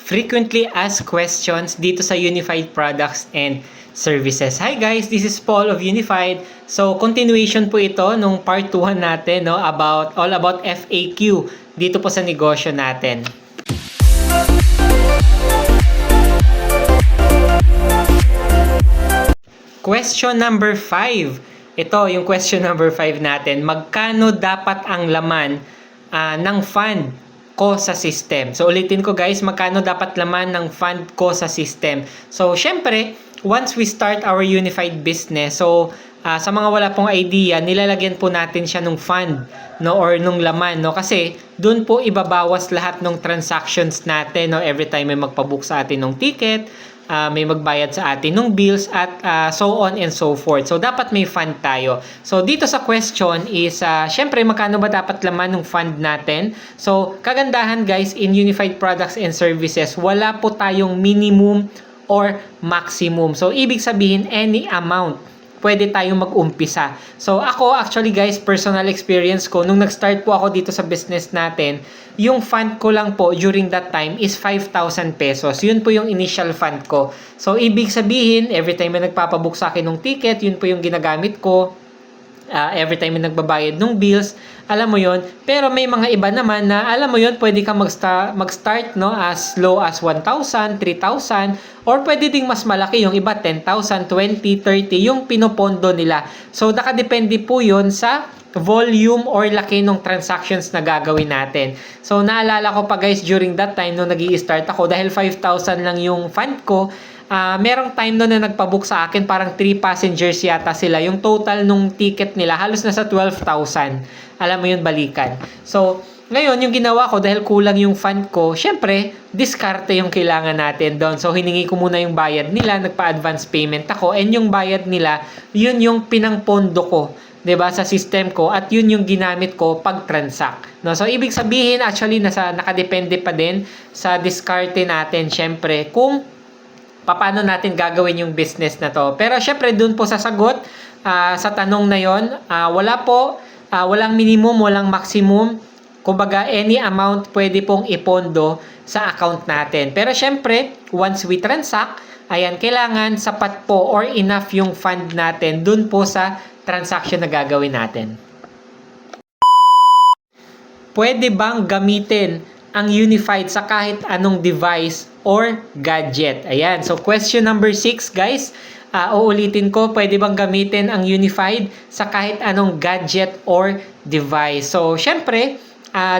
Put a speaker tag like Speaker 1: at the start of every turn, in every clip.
Speaker 1: frequently asked questions dito sa Unified Products and Services. Hi guys, this is Paul of Unified. So, continuation po ito nung part 1 natin, no, all about FAQ dito po sa negosyo natin. Question number 5. Ito yung question number 5 natin. Magkano dapat ang laman ng fund ko sa system? So ulitin ko guys, magkano dapat laman ng fund ko sa system? So syempre, once we start our unified business, so sa mga wala pong idea, nilalagyan po natin siya ng fund, no, or nung laman, no, kasi doon po ibabawas lahat ng transactions natin, no, every time may magpabook sa atin ng ticket, may magbayad sa atin ng bills at so on and so forth. So dapat may fund tayo. So dito sa question is syempre magkano ba dapat laman ng fund natin? So kagandahan guys, in Unified Products and Services, wala po tayong minimum or maximum. So ibig sabihin any amount pwede tayong mag-umpisa. So ako actually guys, personal experience ko nung nag-start po ako dito sa business natin, yung fund ko lang po during that time is 5,000 pesos. Yun po yung initial fund ko. So ibig sabihin, every time may nagpapabook sa akin ng ticket, yun po yung ginagamit ko. Every time may nagbabayad ng bills, alam mo yon. Pero may mga iba naman na alam mo yon, pwede kang mag-start, no, as low as 1,000, 3,000, or pwede ding mas malaki, yung iba 10,000, 20, 30 yung pinopondo nila. So nakadepende po yon sa volume or laki ng transactions na gagawin natin. So naalala ko pa guys, during that time nung nag-i-start ako, dahil 5,000 lang yung fund ko, merong time doon na nagpabook sa akin, parang 3 passengers yata sila. Yung total nung ticket nila, halos nasa 12,000. Alam mo yun, balikan. So, ngayon, yung ginawa ko, dahil kulang yung fund ko, syempre, diskarte yung kailangan natin doon. So, hiningi ko muna yung bayad nila, nagpa-advance payment ako, and yung bayad nila, yun yung pinangpondo ko, 'di ba, sa system ko, at yun yung ginamit ko pag-transact. No? So, ibig sabihin, actually, nakadepende pa din sa diskarte natin, syempre, kung paano natin gagawin yung business na to. Pero syempre dun po sa sagot sa tanong na yon, walang minimum, walang maximum. Kumbaga any amount pwede pong ipondo sa account natin. Pero syempre once we transact, ayan, kailangan sapat po or enough yung fund natin dun po sa transaction na gagawin natin. Pwede bang gamitin ang Unified sa kahit anong device or gadget? Ayan. So, question number 6, guys. Uulitin ko, pwede bang gamitin ang Unified sa kahit anong gadget or device? So, syempre,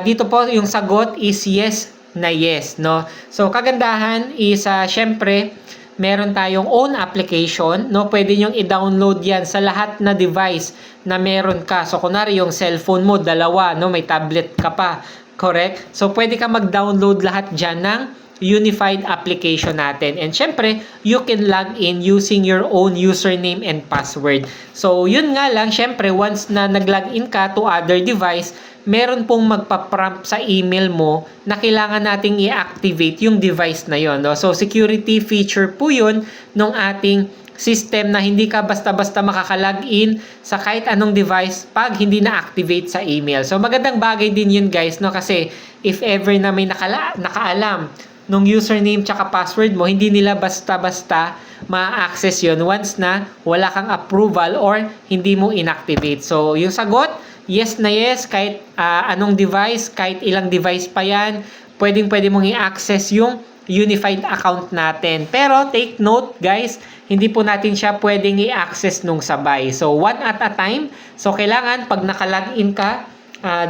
Speaker 1: dito po yung sagot is yes na yes, no? So, kagandahan is, syempre, meron tayong own application, no? Pwede nyong i-download yan sa lahat na device na meron ka. So, kunwari yung cellphone mo, dalawa, no? May tablet ka pa. Correct? So, pwede ka mag-download lahat dyan ng Unified application natin. And syempre, you can log in using your own username and password. So, yun nga lang, syempre, once na nag-log in ka to other device, meron pong magpa-prompt sa email mo na kailangan nating i-activate yung device na yon, no? So, security feature po yun ng ating system na hindi ka basta-basta makaka-login sa kahit anong device pag hindi na-activate sa email. So, magandang bagay din yun guys, no? Kasi if ever na may nakaalam nung username tsaka password mo, hindi nila basta-basta ma-access yun once na wala kang approval or hindi mo inactivate. So, yung sagot, yes na yes, kahit anong device, kahit ilang device pa yan, pwede mong i-access yung Unified account natin. Pero take note guys, hindi po natin siya pwedeng i-access nung sabay. So, one at a time. So, kailangan pag naka-login ka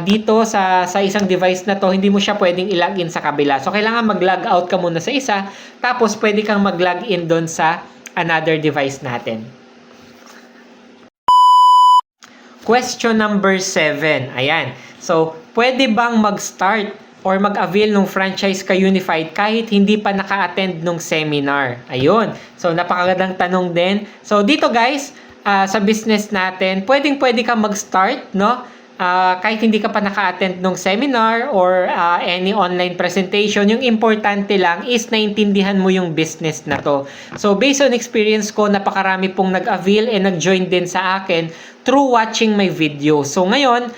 Speaker 1: dito sa isang device na to, hindi mo siya pwedeng i-login sa kabila. So, kailangan mag-log out ka muna sa isa, tapos pwede kang mag-login doon sa another device natin. Question number 7. Ayan. So, pwede bang mag-start or mag-avail ng franchise ka Unified kahit hindi pa naka-attend ng seminar? Ayun. So, napakagandang tanong din. So, dito guys, sa business natin, pwede ka mag-start, no? Kahit hindi ka pa naka-attend ng seminar or any online presentation. Yung importante lang is naintindihan mo yung business na to. So, based on experience ko, napakarami pong nag-avail and nag-join din sa akin through watching my video. So, ngayon,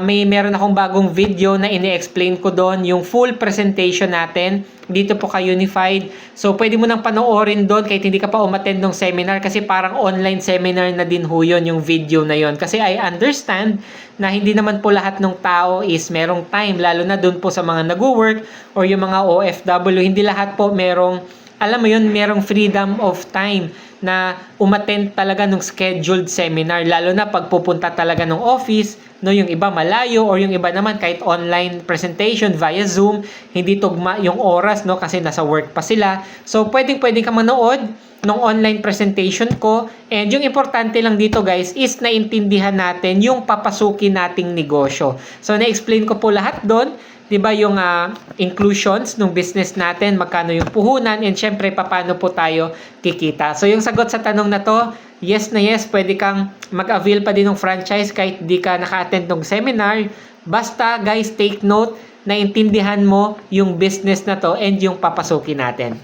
Speaker 1: meron akong bagong video na ini-explain ko doon yung full presentation natin dito po kay Unified. So pwede mo nang panoorin doon kahit hindi ka pa umattend ng seminar, kasi parang online seminar na din ho yun yung video na yon. Kasi I understand na hindi naman po lahat ng tao is merong time, lalo na doon po sa mga nag-work or yung mga OFW, hindi lahat po merong, alam mo yun, merong freedom of time na umattend talaga ng scheduled seminar, lalo na pag pupunta talaga ng office, no, yung iba malayo or yung iba naman kahit online presentation via Zoom, hindi tugma yung oras, no, kasi nasa work pa sila. So pwedeng ka manood ng online presentation ko, and yung importante lang dito guys is naintindihan natin yung papasukin nating negosyo. So na-explain ko po lahat doon. 'Di ba yung inclusions ng business natin, magkano yung puhunan, and syempre paano po tayo kikita. So yung sagot sa tanong na to, yes na yes, pwede kang mag-avail pa din ng franchise kahit di ka naka-attend ng seminar. Basta guys, take note, naintindihan mo yung business na to and yung papasukin natin.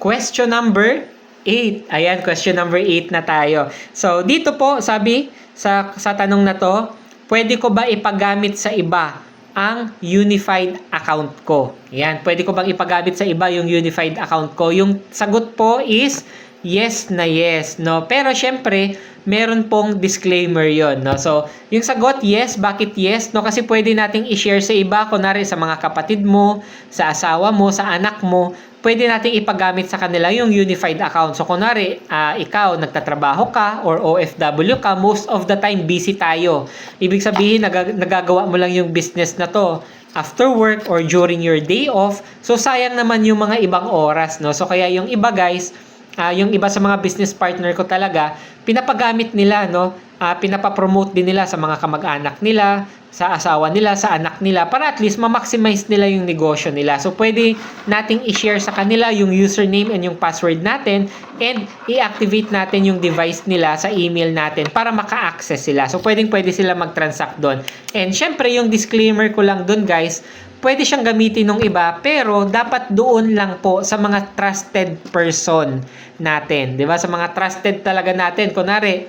Speaker 1: Question number 8. Ayan, question number 8 na tayo. So dito po, sabi sa tanong na to, pwede ko ba ipagamit sa iba ang Unified account ko? Yan, pwede ko bang ipagamit sa iba yung Unified account ko? Yung sagot po is yes na yes, no? Pero syempre, meron pong disclaimer yon, no? So, yung sagot yes, bakit yes? No, kasi pwede nating i-share sa iba, kunwari sa mga kapatid mo, sa asawa mo, sa anak mo, pwede nating ipagamit sa kanila yung Unified account. So, kunwari, ikaw, nagtatrabaho ka or OFW ka, most of the time, busy tayo. Ibig sabihin, nagagawa mo lang yung business na to after work or during your day off. So, sayang naman yung mga ibang oras, no? So, kaya yung iba, guys, yung iba sa mga business partner ko talaga, pinapagamit nila, no? Pinapapromote din nila sa mga kamag-anak nila, sa asawa nila, sa anak nila, para at least ma-maximize nila yung negosyo nila. So, pwede nating i-share sa kanila yung username and yung password natin, and i-activate natin yung device nila sa email natin para maka-access sila. So, pwede sila mag-transact doon. And syempre, yung disclaimer ko lang doon, guys, pwede siyang gamitin ng iba, pero dapat doon lang po sa mga trusted person natin. 'Di ba? Sa mga trusted talaga natin. Kunwari,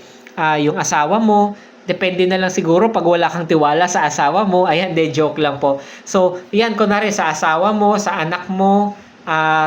Speaker 1: yung asawa mo, depende na lang siguro pag wala kang tiwala sa asawa mo. Ayan, joke lang po. So, yan, kunwari sa asawa mo, sa anak mo,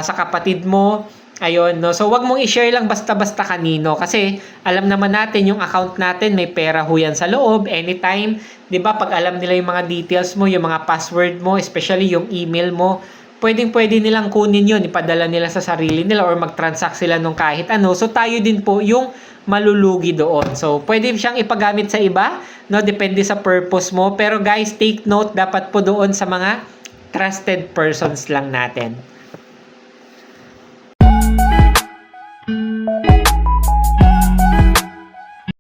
Speaker 1: sa kapatid mo. Ayun, no? So, wag mong i-share lang basta-basta kanino. Kasi, alam naman natin, yung account natin, may pera ho yan sa loob, anytime. 'Di ba? Pag alam nila yung mga details mo, yung mga password mo, especially yung email mo, pwede nilang kunin yun, ipadala nila sa sarili nila or mag-transact sila nung kahit ano. So, tayo din po yung malulugi doon. So, pwede siyang ipagamit sa iba, no? Depende sa purpose mo. Pero guys, take note, dapat po doon sa mga trusted persons lang natin.